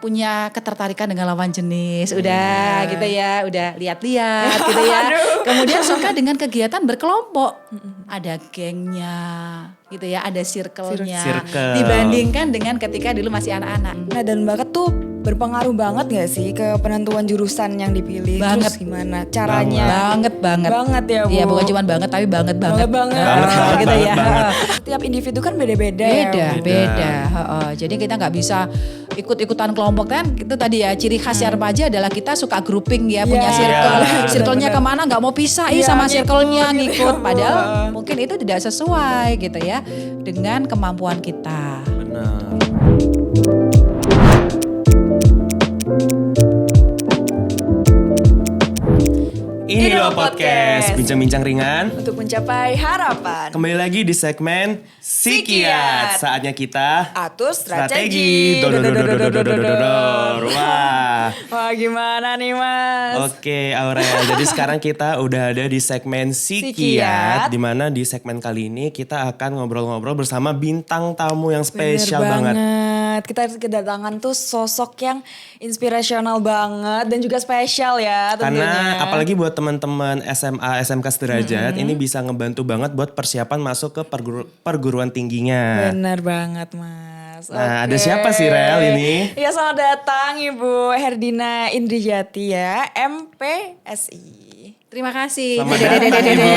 punya ketertarikan dengan lawan jenis, udah gitu ya, udah lihat-lihat gitu ya. Kemudian suka dengan kegiatan berkelompok, ada gengnya gitu ya, ada circle-nya. Dibandingkan dengan ketika dulu masih anak-anak. Nah dan bakat tuh berpengaruh banget gak sih ke penentuan jurusan yang dipilih? Banget. Terus gimana caranya? Banget ya Bu. Iya bukan cuma banget tapi banget. Gitu ya. Setiap individu kan beda-beda ya Bu. Beda. Jadi kita nggak bisa ikut-ikutan kelompok kan. Itu tadi ya ciri khasnya remaja adalah kita suka grouping ya, punya circle. Circle-nya kemana nggak mau pisah sama circle-nya ngikut. Padahal mungkin itu tidak sesuai gitu ya dengan kemampuan kita. Benar. Inilah podcast bincang-bincang ringan Untuk mencapai harapan. Kembali lagi di segmen Sikiat. Saatnya kita Atur strategi. Wah gimana nih Mas? Oke Aurel, jadi sekarang kita udah ada di segmen Sikiat. Dimana di segmen kali ini kita akan ngobrol-ngobrol bersama bintang tamu yang spesial banget. Kita kedatangan tuh sosok yang inspirasional banget dan juga spesial ya tentunya. Karena apalagi buat teman-teman SMA, SMK sederajat ini bisa ngebantu banget buat persiapan masuk ke perguruan tingginya. Bener banget Mas. Nah ada siapa sih Rel ini? Ya selamat datang Ibu Herdina Indrijati ya, MPSI. Terima kasih. Selamat datang Ibu.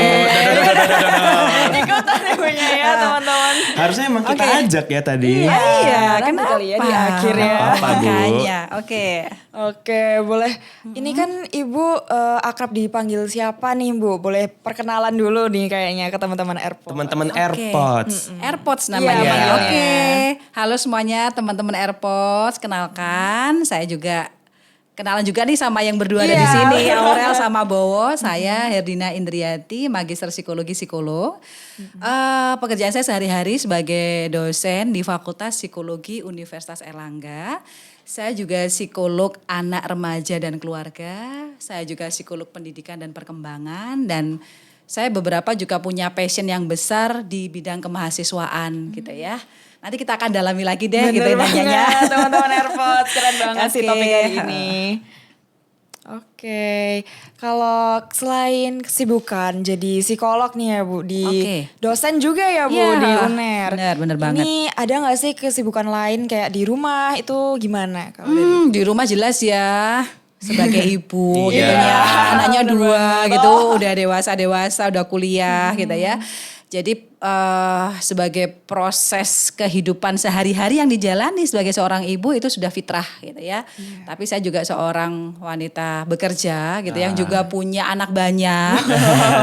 Ikutan ibunya ya teman-teman. Harusnya emang kita ajak ya tadi. Iya, kan kenapa? kali ya di akhir ya. Apa, Bu? Makanya, Oke, boleh. Ini kan Ibu akrab dipanggil siapa nih Bu? Boleh perkenalan dulu nih kayaknya ke teman-teman AirPods. Teman-teman AirPods. AirPods namanya. Iya. Oke. Halo semuanya teman-teman AirPods, kenalkan saya juga kenalan juga nih sama yang berdua ada di sini, Aurel sama Bowo. Saya Herdina Indrijati, Magister Psikologi Psikolog. Pekerjaan saya sehari-hari sebagai dosen di Fakultas Psikologi Universitas Airlangga. Saya juga psikolog anak, remaja dan keluarga. Saya juga psikolog pendidikan dan perkembangan, dan saya beberapa juga punya passion yang besar di bidang kemahasiswaan gitu ya. Nanti kita akan dalami lagi deh gitu nanyanya. Teman-teman AirPods, keren banget sih topik hari ini. Oke, kalau selain kesibukan jadi psikolog nih ya Bu, di dosen juga ya Bu di UNER. Bener banget. Ini ada gak sih kesibukan lain kayak di rumah itu gimana? Di rumah jelas ya. Sebagai ibu gitu ya, anaknya 2 gitu, udah dewasa, udah kuliah gitu ya. Jadi sebagai proses kehidupan sehari-hari yang dijalani sebagai seorang ibu itu sudah fitrah gitu ya. Tapi saya juga seorang wanita bekerja gitu yang juga punya anak banyak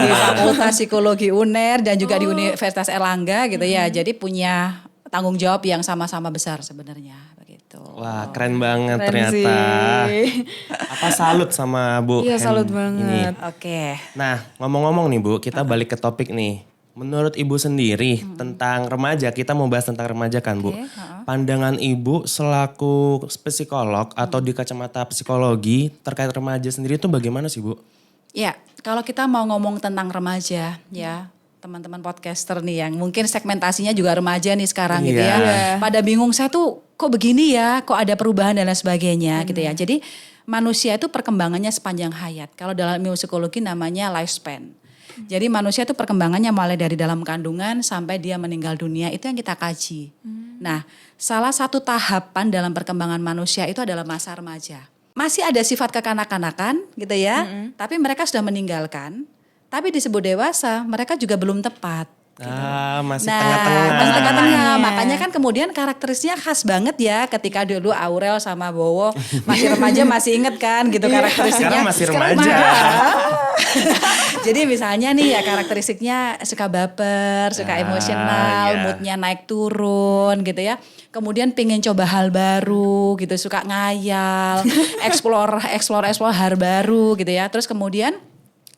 di Fakultas Psikologi UNER dan juga di Universitas Airlangga gitu ya. Jadi punya tanggung jawab yang sama-sama besar sebenarnya begitu. Wah keren banget ternyata. Apa salut sama Bu. Iya salut banget. Oke. Nah ngomong-ngomong nih Bu, kita balik ke topik nih. Menurut Ibu sendiri tentang remaja, kita mau bahas tentang remaja kan Bu. Pandangan Ibu selaku psikolog atau di kacamata psikologi terkait remaja sendiri itu bagaimana sih Bu? Ya kalau kita mau ngomong tentang remaja ya, teman-teman podcaster nih yang mungkin segmentasinya juga remaja nih sekarang gitu ya. Pada bingung saya tuh kok begini ya, kok ada perubahan dan lain sebagainya gitu ya. Jadi manusia itu perkembangannya sepanjang hayat. Kalau dalam ilmu psikologi namanya lifespan. Jadi manusia itu perkembangannya mulai dari dalam kandungan sampai dia meninggal dunia, itu yang kita kaji. Nah salah satu tahapan dalam perkembangan manusia itu adalah masa remaja. Masih ada sifat kekanak-kanakan gitu ya, tapi mereka sudah meninggalkan. Tapi disebut dewasa, mereka juga belum tepat. Gitu. Masih tengah-tengah. Masih tengah-tengah. Makanya kan kemudian karakteristiknya khas banget ya ketika dulu Aurel sama Bowo masih remaja masih inget kan gitu karakteristiknya. Sekarang masih remaja. Jadi misalnya nih ya karakteristiknya suka baper, suka emosional, moodnya naik turun gitu ya. Kemudian pengen coba hal baru gitu, suka ngayal, explore hal baru gitu ya. Terus kemudian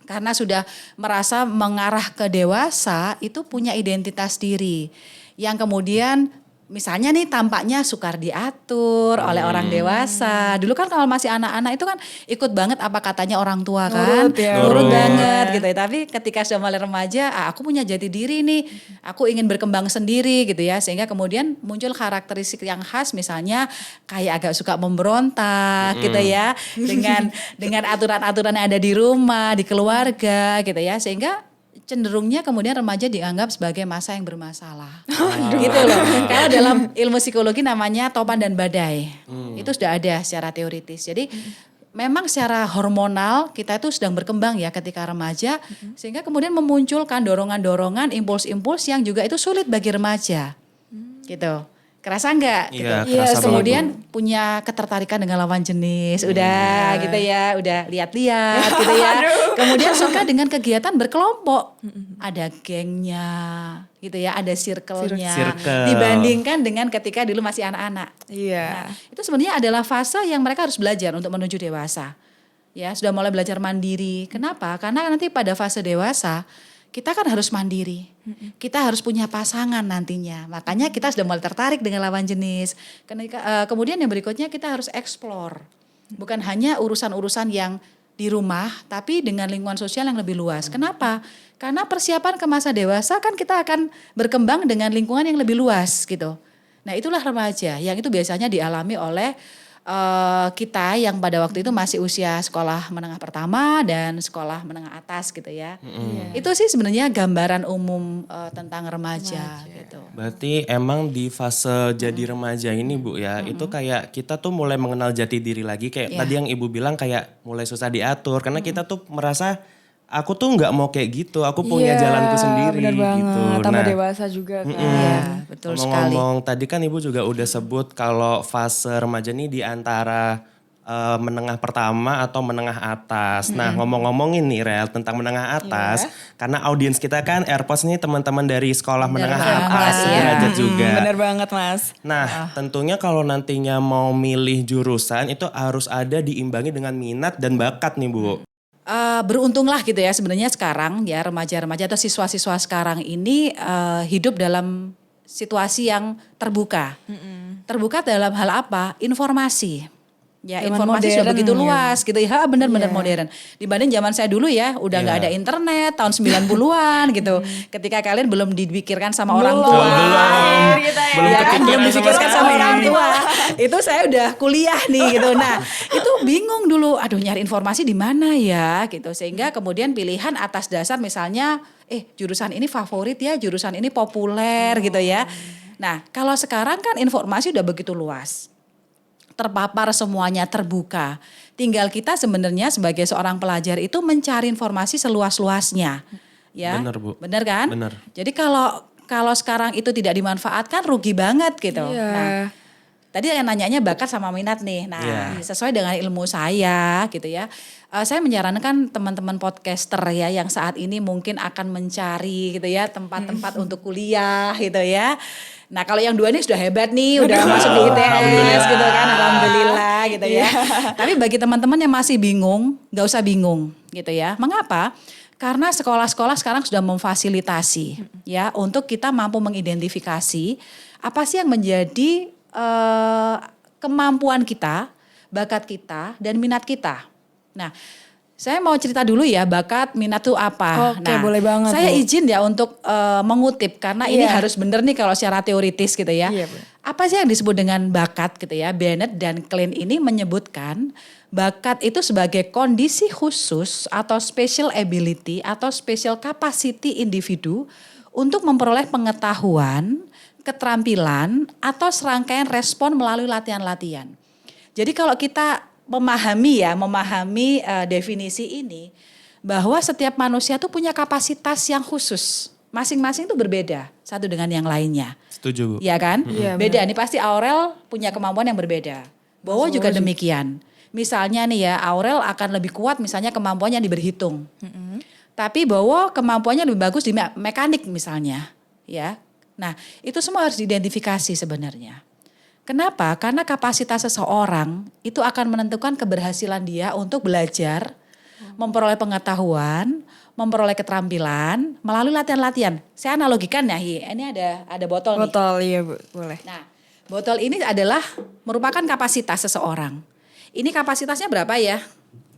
karena sudah merasa mengarah ke dewasa itu punya identitas diri yang kemudian misalnya nih tampaknya sukar diatur oleh orang dewasa. Dulu kan kalau masih anak-anak itu kan ikut banget apa katanya orang tua kan. Nurut banget gitu ya. Tapi ketika sudah mulai remaja, aku punya jati diri nih. Aku ingin berkembang sendiri gitu ya. Sehingga kemudian muncul karakteristik yang khas, misalnya kayak agak suka memberontak gitu ya. Dengan aturan-aturan yang ada di rumah, di keluarga gitu ya. Sehingga cenderungnya kemudian remaja dianggap sebagai masa yang bermasalah. Gitu loh. Kalau dalam ilmu psikologi namanya topan dan badai. Itu sudah ada secara teoritis. Jadi memang secara hormonal kita itu sedang berkembang ya ketika remaja. Sehingga kemudian memunculkan dorongan-dorongan, impuls-impuls yang juga itu sulit bagi remaja. Gitu. Kerasa enggak? Gitu. Kerasa Kemudian punya ketertarikan dengan lawan jenis, udah gitu ya, udah lihat-lihat gitu ya. Kemudian suka dengan kegiatan berkelompok, ada gengnya, gitu ya, ada circle-nya. Dibandingkan dengan ketika dulu masih anak-anak. Iya. Nah, itu sebenarnya adalah fase yang mereka harus belajar untuk menuju dewasa. Ya, sudah mulai belajar mandiri. Kenapa? Karena nanti pada fase dewasa kita kan harus mandiri, kita harus punya pasangan nantinya. Makanya kita sudah mulai tertarik dengan lawan jenis. Kemudian yang berikutnya kita harus explore. Bukan hanya urusan-urusan yang di rumah, tapi dengan lingkungan sosial yang lebih luas. Kenapa? Karena persiapan ke masa dewasa kan kita akan berkembang dengan lingkungan yang lebih luas gitu. Nah itulah remaja, yang itu biasanya dialami oleh kita yang pada waktu itu masih usia sekolah menengah pertama dan sekolah menengah atas gitu ya. Itu sih sebenarnya gambaran umum tentang remaja gitu. Berarti emang di fase jadi remaja ini Bu ya, itu kayak kita tuh mulai mengenal jati diri lagi. Kayak tadi yang Ibu bilang kayak mulai susah diatur. Karena kita tuh merasa aku tuh nggak mau kayak gitu, aku punya jalanku sendiri bener banget. gitu. Tambah dewasa juga kan. Iya, betul sekali. Ngomong tadi kan Ibu juga udah sebut kalau fase remaja ini di antara menengah pertama atau menengah atas. Nah ngomong-ngomongin nih Rel tentang menengah atas, karena audiens kita kan AirPods nih teman-teman dari sekolah menengah atas derajat juga. Bener banget Mas. Nah tentunya kalau nantinya mau milih jurusan itu harus ada diimbangi dengan minat dan bakat nih Bu. Beruntunglah gitu ya sebenarnya sekarang ya remaja-remaja atau siswa-siswa sekarang ini hidup dalam situasi yang terbuka. Terbuka dalam hal apa? Informasi. Ya informasi sudah begitu luas gitu ya, benar-benar modern. Dibanding zaman saya dulu ya, udah nggak ada internet tahun 90-an gitu. Ketika kalian belum dipikirkan sama orang tua. Belum dipikirkan sama orang tua. Itu saya udah kuliah nih gitu. Nah, itu bingung dulu, aduh nyari informasi di mana ya gitu. Sehingga kemudian pilihan atas dasar misalnya jurusan ini favorit ya, jurusan ini populer gitu ya. Nah, kalau sekarang kan informasi udah begitu luas. Terpapar semuanya, terbuka. Tinggal kita sebenarnya sebagai seorang pelajar itu mencari informasi seluas-luasnya. Ya. Benar Bu. Benar kan? Benar. Jadi kalau sekarang itu tidak dimanfaatkan rugi banget gitu. Nah, tadi yang nanyanya bakat sama minat nih. Nah, sesuai dengan ilmu saya gitu ya. Saya menyarankan teman-teman podcaster ya yang saat ini mungkin akan mencari gitu ya tempat-tempat untuk kuliah gitu ya. Nah kalau yang dua ini sudah hebat nih, udah masuk di ITS gitu kan, alhamdulillah gitu ya. Tapi bagi teman-teman yang masih bingung, gak usah bingung gitu ya. Mengapa? Karena sekolah-sekolah sekarang sudah memfasilitasi ya untuk kita mampu mengidentifikasi apa sih yang menjadi kemampuan kita, bakat kita, dan minat kita. Nah, saya mau cerita dulu ya bakat minat itu apa. Oke, boleh banget. Saya izin ya untuk mengutip karena ini harus benar nih kalau secara teoritis gitu ya. Apa sih yang disebut dengan bakat gitu ya? Bennett dan Klein ini menyebutkan bakat itu sebagai kondisi khusus atau special ability atau special capacity individu untuk memperoleh pengetahuan, keterampilan atau serangkaian respon melalui latihan-latihan. Jadi kalau kita memahami definisi ini bahwa setiap manusia tuh punya kapasitas yang khusus. Masing-masing tuh berbeda satu dengan yang lainnya. Setuju Bu. Iya kan? Iya, beda nih pasti Aurel punya kemampuan yang berbeda. Bowo juga demikian. Misalnya nih ya Aurel akan lebih kuat misalnya kemampuannya di berhitung. Tapi Bowo kemampuannya lebih bagus di mekanik misalnya. Ya. Nah itu semua harus diidentifikasi sebenarnya. Kenapa? Karena kapasitas seseorang itu akan menentukan keberhasilan dia untuk belajar memperoleh pengetahuan, memperoleh keterampilan melalui latihan-latihan. Saya analogikan ya, ini ada botol nih. Botol, iya Bu, boleh. Nah, botol ini adalah merupakan kapasitas seseorang. Ini kapasitasnya berapa ya?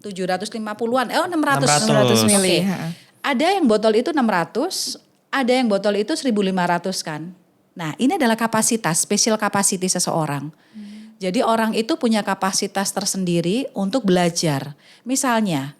750-an, 600. 600 mili. Oke. Ada yang botol itu 600, ada yang botol itu 1.500 kan. Nah, ini adalah kapasitas, special capacity seseorang. Jadi orang itu punya kapasitas tersendiri untuk belajar. Misalnya,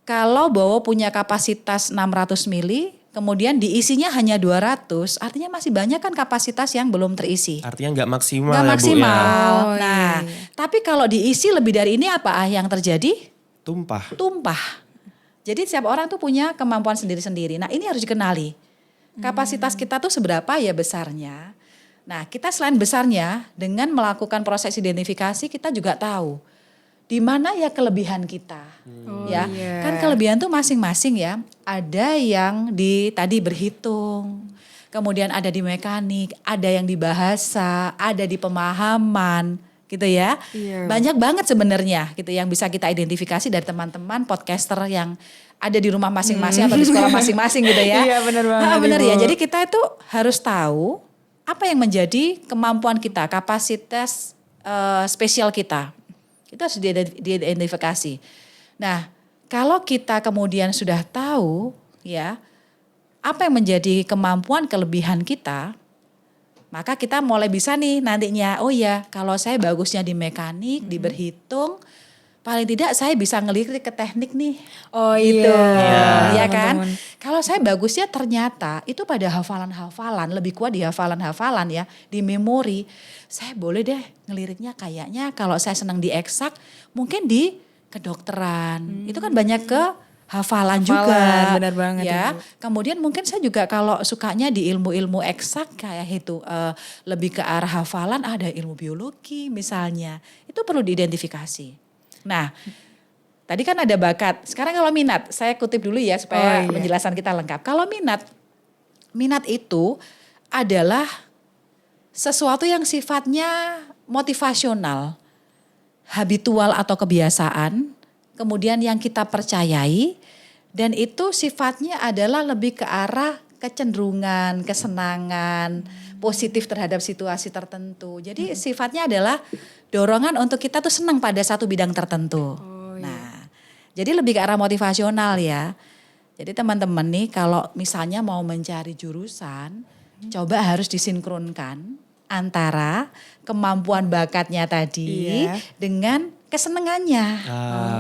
kalau Bowo punya kapasitas 600 mili, kemudian diisinya hanya 200, artinya masih banyak kan kapasitas yang belum terisi. Artinya nggak maksimal Nggak ya maksimal. Bu ya. Oh, Nah, tapi kalau diisi lebih dari ini apa yang terjadi? Tumpah. Tumpah. Jadi setiap orang tuh punya kemampuan sendiri-sendiri. Nah, ini harus dikenali. Kapasitas kita tuh seberapa ya besarnya. Nah, kita selain besarnya dengan melakukan proses identifikasi kita juga tahu di mana ya kelebihan kita. Ya, kan kelebihan tuh masing-masing ya. Ada yang tadi berhitung, kemudian ada di mekanik, ada yang di bahasa, ada di pemahaman, gitu ya. Banyak banget sebenarnya gitu yang bisa kita identifikasi dari teman-teman podcaster yang ada di rumah masing-masing atau di sekolah masing-masing gitu ya. Iya benar banget. Nah, benar Ibu. ya. Jadi kita itu harus tahu apa yang menjadi kemampuan kita, kapasitas spesial kita. Itu harus diidentifikasi. Nah, kalau kita kemudian sudah tahu ya apa yang menjadi kemampuan kelebihan kita, maka kita mulai bisa nih nantinya, oh ya kalau saya bagusnya di mekanik, di berhitung, paling tidak saya bisa ngelirik ke teknik nih. Oh Gitu. iya. Ya kan? teman-teman. Kalau saya bagusnya ternyata itu pada hafalan-hafalan, lebih kuat di hafalan-hafalan ya, di memori. Saya boleh deh ngeliriknya kayaknya kalau saya senang di eksak, mungkin di kedokteran. Itu kan banyak ke hafalan juga. benar banget, ya. Ibu. Kemudian mungkin saya juga kalau sukanya di ilmu-ilmu eksak kayak itu lebih ke arah hafalan, ada ilmu biologi misalnya. Itu perlu diidentifikasi. Nah, tadi kan ada bakat. Sekarang kalau minat, saya kutip dulu ya supaya penjelasan kita lengkap. Kalau minat itu adalah sesuatu yang sifatnya motivasional, habitual atau kebiasaan, kemudian yang kita percayai, dan itu sifatnya adalah lebih ke arah kecenderungan, kesenangan, positif terhadap situasi tertentu. Jadi sifatnya adalah dorongan untuk kita tuh senang pada satu bidang tertentu. Nah, jadi lebih ke arah motivasional ya. Jadi teman-teman nih kalau misalnya mau mencari jurusan, coba harus disinkronkan antara kemampuan bakatnya tadi dengan kesenangannya.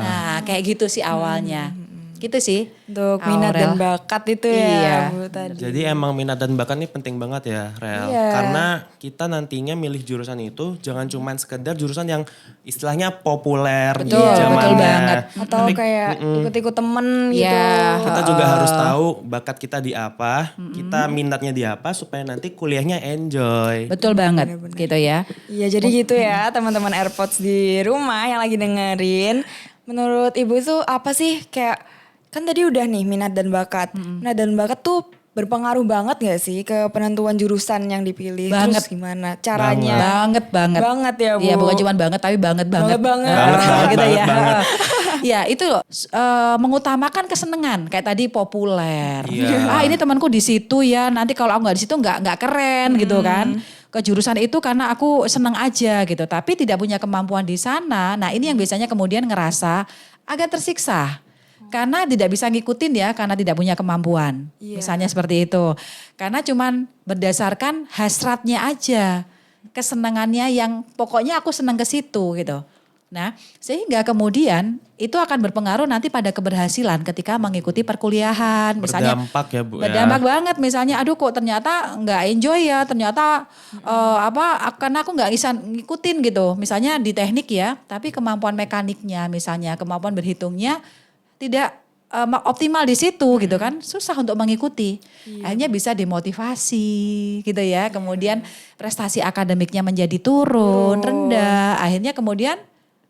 Nah, kayak gitu sih awalnya. Gitu sih. Untuk minat dan Aurel. bakat itu ya Iya. Bu tadi. Jadi emang minat dan bakat ini penting banget ya Rel. Iya. Karena kita nantinya milih jurusan itu jangan cuman sekedar jurusan yang istilahnya populer di Betul, zamannya. betul banget. Atau kayak ikut-ikut temen gitu. Iya. Kita juga harus tahu bakat kita di apa, kita minatnya di apa supaya nanti kuliahnya enjoy. Betul banget gitu ya. Iya jadi gitu ya teman-teman AirPods di rumah yang lagi dengerin. Menurut Ibu itu apa sih kayak kan tadi udah nih minat dan bakat. Minat dan bakat tuh berpengaruh banget gak sih ke penentuan jurusan yang dipilih? Banget. Terus gimana caranya? Banget. Banget ya Bu. Iya bukan cuma banget tapi banget. Banget. Gitu ya. banget. Ya itu mengutamakan kesenangan kayak tadi populer. Iya. Ini temanku di situ ya. Nanti kalau aku nggak di situ nggak keren gitu kan. Ke jurusan itu karena aku seneng aja gitu. Tapi tidak punya kemampuan di sana. Nah ini yang biasanya kemudian ngerasa agak tersiksa. Karena tidak bisa ngikutin ya, karena tidak punya kemampuan. Misalnya seperti itu. Karena cuman berdasarkan hasratnya aja. Kesenangannya yang pokoknya aku senang ke situ gitu. Nah sehingga kemudian itu akan berpengaruh nanti pada keberhasilan ketika mengikuti perkuliahan. Misalnya Berdampak ya Bu berdampak banget misalnya aduh kok ternyata nggak enjoy ya. Ternyata karena aku nggak bisa ngikutin gitu. Misalnya di teknik ya, tapi kemampuan mekaniknya misalnya, kemampuan berhitungnya tidak optimal di situ gitu kan, susah untuk mengikuti. Akhirnya bisa demotivasi gitu ya. Kemudian prestasi akademiknya menjadi turun, rendah. Akhirnya kemudian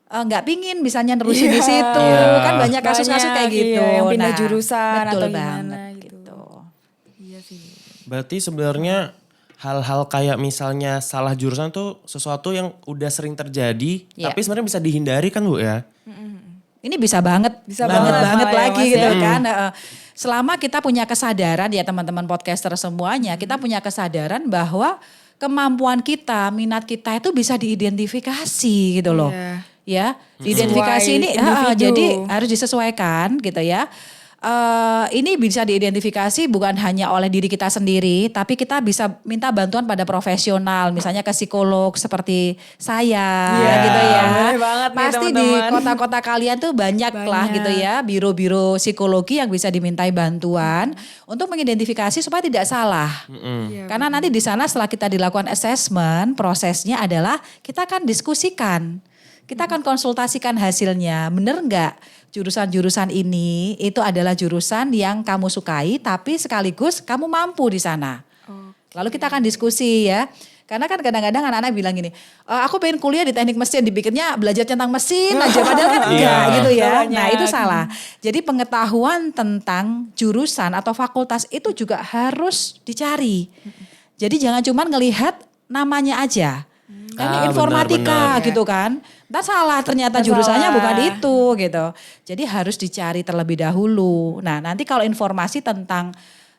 nggak pingin misalnya nerusin di situ. Kan banyak kasus-kasus kayak gitu. Yang pindah jurusan betul atau gimana banget gitu. Iya sih. Berarti sebenarnya hal-hal kayak misalnya salah jurusan tuh sesuatu yang udah sering terjadi, tapi sebenarnya bisa dihindari kan Bu ya? Ini bisa banget Bisa banget banget lah ya, lagi Mas, gitu ya. kan. Selama kita punya kesadaran ya teman-teman podcaster semuanya, kita punya kesadaran bahwa kemampuan kita, minat kita itu bisa diidentifikasi gitu loh. Ya, identifikasi Sesuai ini individu. jadi harus disesuaikan gitu ya. Ini bisa diidentifikasi bukan hanya oleh diri kita sendiri, tapi kita bisa minta bantuan pada profesional, misalnya ke psikolog seperti saya, gitu ya. boleh banget nih, Pasti di teman-teman. kota-kota kalian tuh banyak lah gitu ya, biro-biro psikologi yang bisa dimintai bantuan untuk mengidentifikasi supaya tidak salah. Karena nanti di sana setelah kita dilakukan assessment, prosesnya adalah kita akan diskusikan. Kita akan konsultasikan hasilnya, bener nggak jurusan-jurusan ini itu adalah jurusan yang kamu sukai tapi sekaligus kamu mampu di sana. Lalu kita akan diskusi ya. Karena kan kadang-kadang anak-anak bilang gini, aku pengen kuliah di teknik mesin, dipikirnya belajar tentang mesin aja, padahal kan enggak gitu ya. Nah itu salah. Jadi pengetahuan tentang jurusan atau fakultas itu juga harus dicari. Jadi jangan cuma ngelihat namanya aja. Ini informatika benar. gitu kan. Ntar salah ternyata jurusannya bukan itu gitu. Jadi harus dicari terlebih dahulu. Nah nanti kalau informasi tentang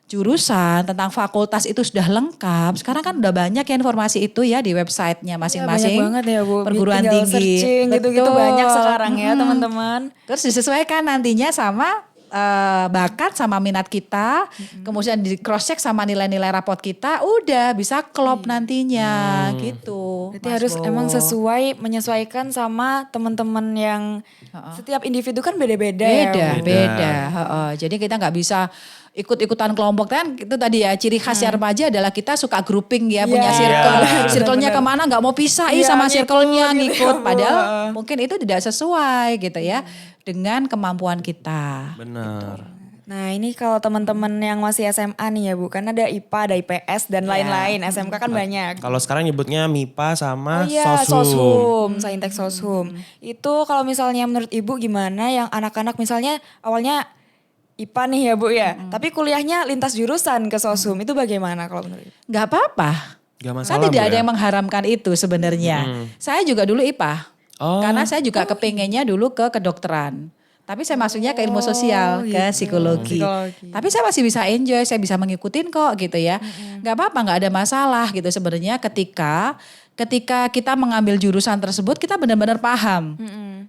jurusan, tentang fakultas itu sudah lengkap. Sekarang kan udah banyak ya informasi itu ya di websitenya masing-masing. Banyak banget ya Bu. Perguruan Tinggal tinggi. searching gitu-gitu Betul. banyak sekarang ya teman-teman. Terus disesuaikan nantinya sama bakat sama minat kita, kemudian di cross check sama nilai-nilai rapot kita, udah bisa klop nantinya gitu. Berarti Mas harus Bo. emang menyesuaikan sama teman-teman yang setiap individu kan beda-beda beda, ya. Bu. beda. Jadi kita nggak bisa ikut-ikutan kelompok kan itu tadi ya ciri khasnya remaja adalah kita suka grouping ya punya circle, circle-nya kemana nggak mau pisah sama circle-nya ngikut, padahal mungkin itu tidak sesuai gitu ya dengan kemampuan kita. Benar. Nah ini kalau teman-teman yang masih SMA nih ya Bu, kan ada IPA, ada IPS dan lain-lain. SMK kan banyak. Kalau sekarang nyebutnya MIPA sama Iya, Soshum. Soshum, Saintek Soshum. Itu kalau misalnya menurut Ibu gimana yang anak-anak misalnya awalnya IPA nih ya Bu ya, tapi kuliahnya lintas jurusan ke Soshum, itu bagaimana kalau menurut Ibu? Nggak apa-apa. Gak Kan masalah tidak Bu, ada ya? yang mengharamkan itu sebenarnya. Saya juga dulu IPA. Karena saya juga kepengennya dulu ke kedokteran. Tapi saya masuknya ke ilmu sosial, ke psikologi. Tapi saya masih bisa enjoy, saya bisa ngikutin kok gitu ya. Gak apa-apa, gak ada masalah gitu sebenarnya ketika kita mengambil jurusan tersebut kita benar-benar paham.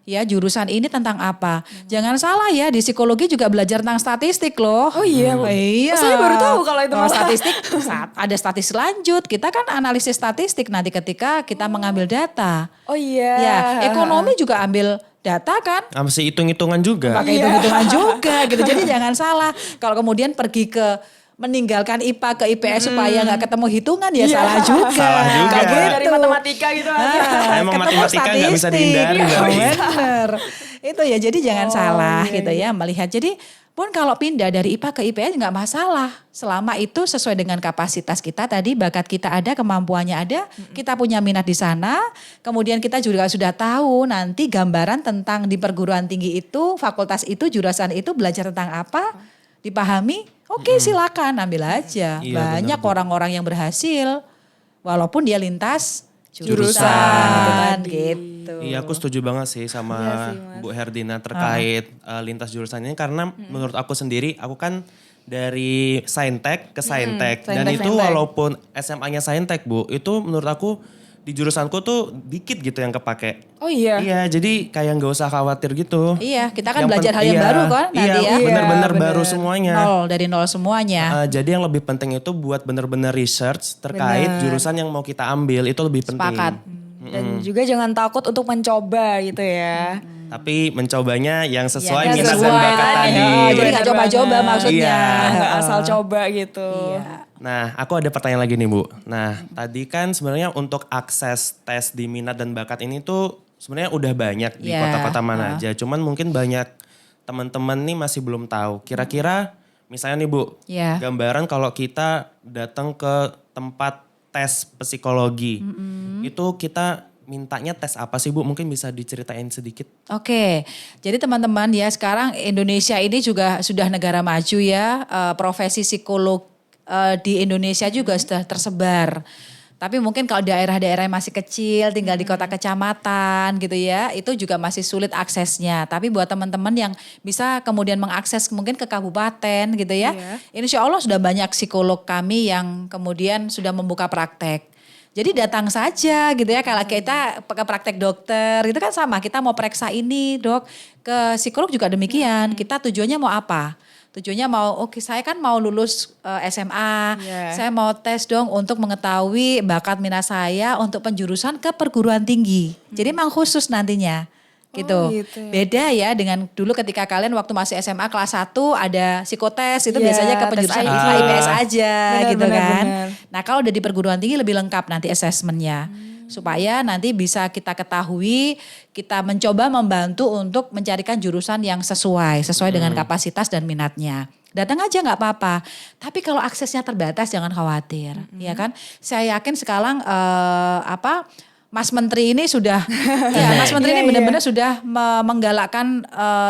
Ya jurusan ini tentang apa. Jangan salah ya di psikologi juga belajar tentang statistik loh. Oh iya Bu. Iya. Saya baru tahu kalau itu malah. Statistik ada statistik lanjut. Kita kan analisis statistik nanti ketika kita mengambil data. Oh iya. Ya, ekonomi juga ambil data kan. Masih hitung-hitungan juga. Pakai hitung-hitungan juga gitu. Jadi jangan salah. Kalau kemudian pergi ke meninggalkan IPA ke IPS supaya nggak ketemu hitungan ya salah juga. Salah juga. Kayak gitu. Dari matematika gitu aja. Emang Ketemu matematika nggak bisa statistik. dihindari, Iya, Mbak. bener. Itu ya jadi jangan salah gitu ya melihat. Jadi pun kalau pindah dari IPA ke IPS nggak masalah. Selama itu sesuai dengan kapasitas kita tadi, bakat kita ada, kemampuannya ada, kita punya minat di sana. Kemudian kita juga sudah tahu nanti gambaran tentang di perguruan tinggi itu, fakultas itu, jurusan itu belajar tentang apa, dipahami. Oke, silakan ambil aja. Iya, Banyak benar, Bu. orang-orang yang berhasil walaupun dia lintas jurusan gitu. Iya, aku setuju banget sih sama Bu Herdina terkait lintas jurusan ini karena menurut aku sendiri, aku kan dari Saintek ke Saintek dan Saintek, itu Saintek. walaupun SMA-nya Saintek Bu, itu menurut aku di jurusanku tuh dikit gitu yang kepake. Oh iya. Iya, jadi kayak nggak usah khawatir gitu. Iya, kita kan Yang belajar hal yang iya, baru kan nanti iya, ya. benar-benar Iya, baru benar. semuanya. Dari nol semuanya. Jadi yang lebih penting itu buat benar-benar research terkait jurusan yang mau kita ambil itu lebih penting. Sepakat. Dan juga jangan takut untuk mencoba gitu ya. Tapi mencobanya yang sesuai Yang minat dan sesuai bakat tadi. tadi. Jadi nggak Benar coba-coba banget. maksudnya. Iya. Nggak asal coba gitu. Nah, aku ada pertanyaan lagi nih Bu. Nah, tadi kan sebenarnya untuk akses tes di minat dan bakat ini tuh sebenarnya udah banyak di Iya, kota-kota mana aja. Cuman mungkin banyak teman-teman nih masih belum tahu. Kira-kira misalnya nih Bu, Iya. gambaran kalau kita datang ke tempat tes psikologi, itu kita mintanya tes apa sih Bu? Mungkin bisa diceritain sedikit. Oke, jadi teman-teman ya sekarang Indonesia ini juga sudah negara maju ya, profesi psikolog di Indonesia juga sudah tersebar. Tapi mungkin kalau daerah-daerah yang masih kecil, tinggal di kota kecamatan gitu ya, itu juga masih sulit aksesnya. Tapi buat teman-teman yang bisa kemudian mengakses mungkin ke kabupaten gitu ya, insya Allah sudah banyak psikolog kami yang kemudian sudah membuka praktek. Jadi datang saja gitu ya, kalau kita ke praktek dokter itu kan sama, kita mau periksa ini dok, ke psikolog juga demikian, kita tujuannya mau apa? Tujuannya mau, oke saya kan mau lulus SMA, saya mau tes dong untuk mengetahui bakat minat saya untuk penjurusan ke perguruan tinggi. Jadi memang khusus nantinya. Gitu. Beda ya dengan dulu ketika kalian waktu masih SMA kelas 1 ada psikotes itu biasanya ke penjurusan IPA IPS aja gitu kan. Nah kalau udah di perguruan tinggi lebih lengkap nanti assessmentnya. Supaya nanti bisa kita ketahui, kita mencoba membantu untuk mencarikan jurusan yang sesuai dengan kapasitas dan minatnya. Datang aja nggak apa-apa. Tapi kalau aksesnya terbatas jangan khawatir, ya kan? Saya yakin sekarang Mas Menteri ini sudah, Mas Menteri ini benar-benar sudah menggalakkan,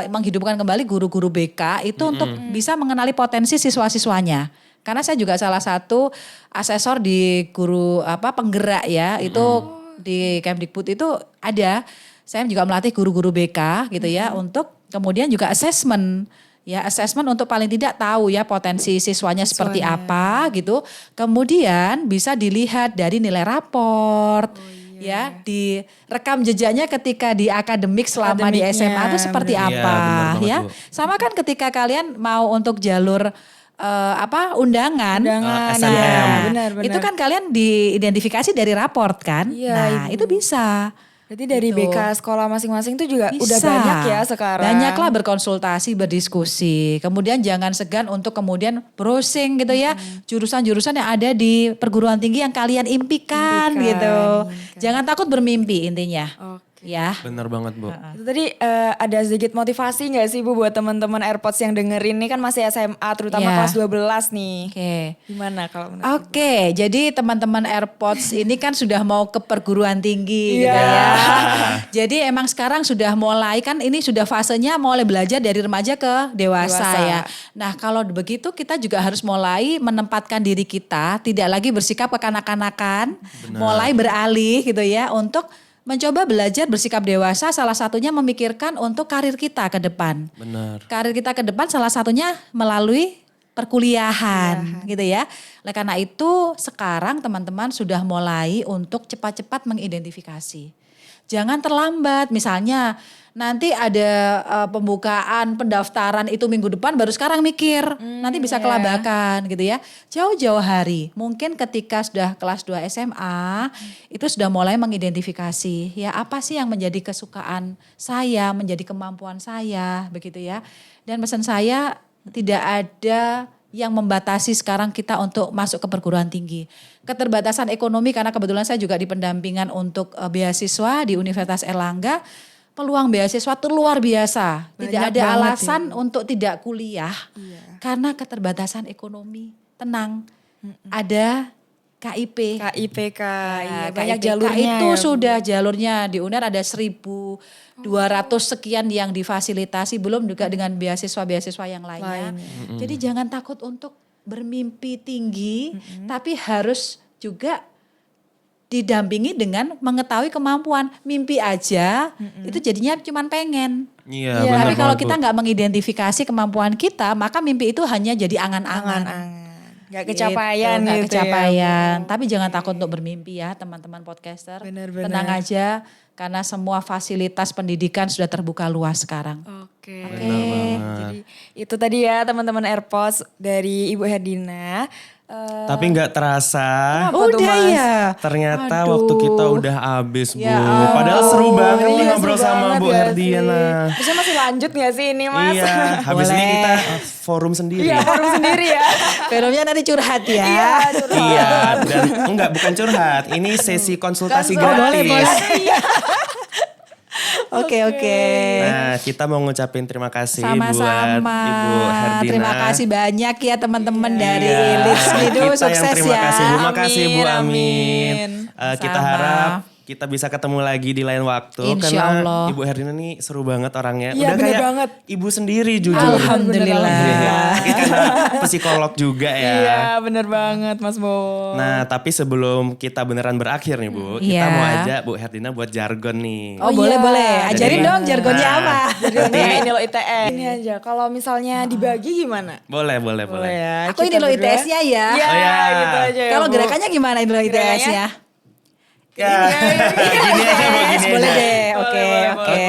menghidupkan kembali guru-guru BK itu untuk bisa mengenali potensi siswa-siswanya. Karena saya juga salah satu asesor di guru penggerak ya, itu di Kemdikbud itu ada. Saya juga melatih guru-guru BK gitu ya, untuk kemudian juga assessment. Ya, assessment untuk paling tidak tahu ya potensi siswanya seperti apa gitu. Kemudian bisa dilihat dari nilai raport. Ya, di rekam jejaknya ketika di akademik selama di SMA itu seperti apa ya. Sama kan ketika kalian mau untuk jalur undangan SNM. Benar. Itu kan kalian diidentifikasi dari raport kan. Nah, itu bisa. Berarti dari gitu. BK sekolah masing-masing itu juga Bisa. udah banyak ya sekarang. Banyaklah berkonsultasi, berdiskusi. Kemudian jangan segan untuk kemudian browsing gitu ya. Jurusan-jurusan yang ada di perguruan tinggi yang kalian impikan gitu. Jangan takut bermimpi intinya. Ya. Bener banget Bu. Itu tadi ada sedikit motivasi gak sih Bu buat teman-teman AirPods yang dengerin ini kan masih SMA terutama kelas 12 nih. Gimana kalau menurut jadi teman-teman AirPods ini kan sudah mau ke perguruan tinggi gitu ya. Jadi emang sekarang sudah mulai kan ini sudah fasenya mulai belajar dari remaja ke dewasa ya. Nah kalau begitu kita juga harus mulai menempatkan diri kita tidak lagi bersikap kekanak-kanakan. Mulai beralih gitu ya untuk mencoba belajar bersikap dewasa, salah satunya memikirkan untuk karir kita ke depan. Benar. Karir kita ke depan salah satunya melalui perkuliahan gitu ya. Oleh karena itu sekarang teman-teman sudah mulai untuk cepat-cepat mengidentifikasi. Jangan terlambat, misalnya nanti ada pembukaan pendaftaran itu minggu depan baru sekarang mikir. Nanti bisa kelabakan gitu ya. Jauh-jauh hari. Mungkin ketika sudah kelas 2 SMA itu sudah mulai mengidentifikasi ya apa sih yang menjadi kesukaan saya, menjadi kemampuan saya begitu ya. Dan pesan saya tidak ada yang membatasi sekarang kita untuk masuk ke perguruan tinggi. Keterbatasan ekonomi karena kebetulan saya juga di pendampingan untuk beasiswa di Universitas Erlangga. Peluang beasiswa itu luar biasa. Tidak ada alasan untuk tidak kuliah karena keterbatasan ekonomi. Tenang, ada KIP. KIPK, banyak jalurnya. Itu sudah jalurnya di UNER ada 1.200 sekian yang difasilitasi, belum juga dengan beasiswa-beasiswa yang lainnya. Jadi jangan takut untuk bermimpi tinggi, tapi harus juga didampingi dengan mengetahui kemampuan. Mimpi aja itu jadinya cuman pengen. Iya, Tapi kalau kita nggak mengidentifikasi kemampuan kita, maka mimpi itu hanya jadi angan-angan. Gak kecapaian gitu, gak kecapaian. Tapi jangan takut untuk bermimpi ya teman-teman podcaster. Tenang aja karena semua fasilitas pendidikan sudah terbuka luas sekarang. Oke. Jadi itu tadi ya teman-teman AirPods dari Ibu Herdina. Tapi nggak terasa. Udah ya. Ternyata waktu kita udah habis Bu. Padahal seru banget nih ngobrol sama Bu Herdina. Bisa masih lanjut gak sih ini Mas? Iya, habis ini kita forum sendiri. Iya, forum sendiri ya. Filmnya nanti curhat ya. Iya, dan bukan curhat. Ini sesi konsultasi gratis. Oke. Nah, kita mau ngucapin terima kasih Sama-sama. buat Ibu Herdina. Terima kasih banyak ya teman-teman dari Lips Lido. Kita Sukses yang terima ya. kasih Bu, makasih Bu, amin. Kita Sama. harap kita bisa ketemu lagi di lain waktu. Insya karena Allah. Ibu Herdina nih seru banget orangnya. Iya, Udah bener kayak banget. ibu sendiri jujur. Alhamdulillah. Mungkin karena psikolog juga ya. Iya bener banget Mas Bo. Nah tapi sebelum kita beneran berakhir nih Bu. Kita Iya. mau ajak Bu Herdina buat jargon nih. Oh, iya. boleh. Ajarin Jadi- dong jargonnya Nah, apa. Jadi ini lo ITS. Ini aja kalau misalnya dibagi gimana? Boleh. ya. Aku ini kita lo berdua. ITS-nya ya. Iya Oh, ya. gitu aja ya, Kalau Bu. gerakannya gimana ini lo ITS-nya? Ya. Gini aja Bu, gini Boleh aja. deh. Oke. Oke.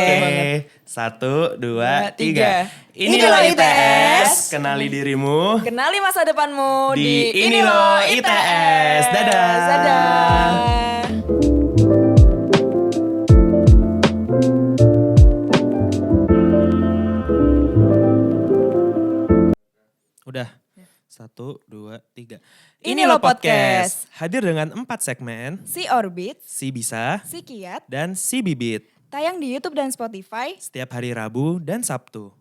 1, 2, 3. Ini lo ITS. Kenali dirimu. Kenali masa depanmu Di di Ini Lo ITS. Dadah. Dadah. Udah. 1, 2, 3. Ini Lo Podcast. Hadir dengan 4 segmen. Si Orbit, Si Bisa si Kiat, dan Si Bibit. tayang di YouTube dan Spotify. Setiap hari Rabu dan Sabtu.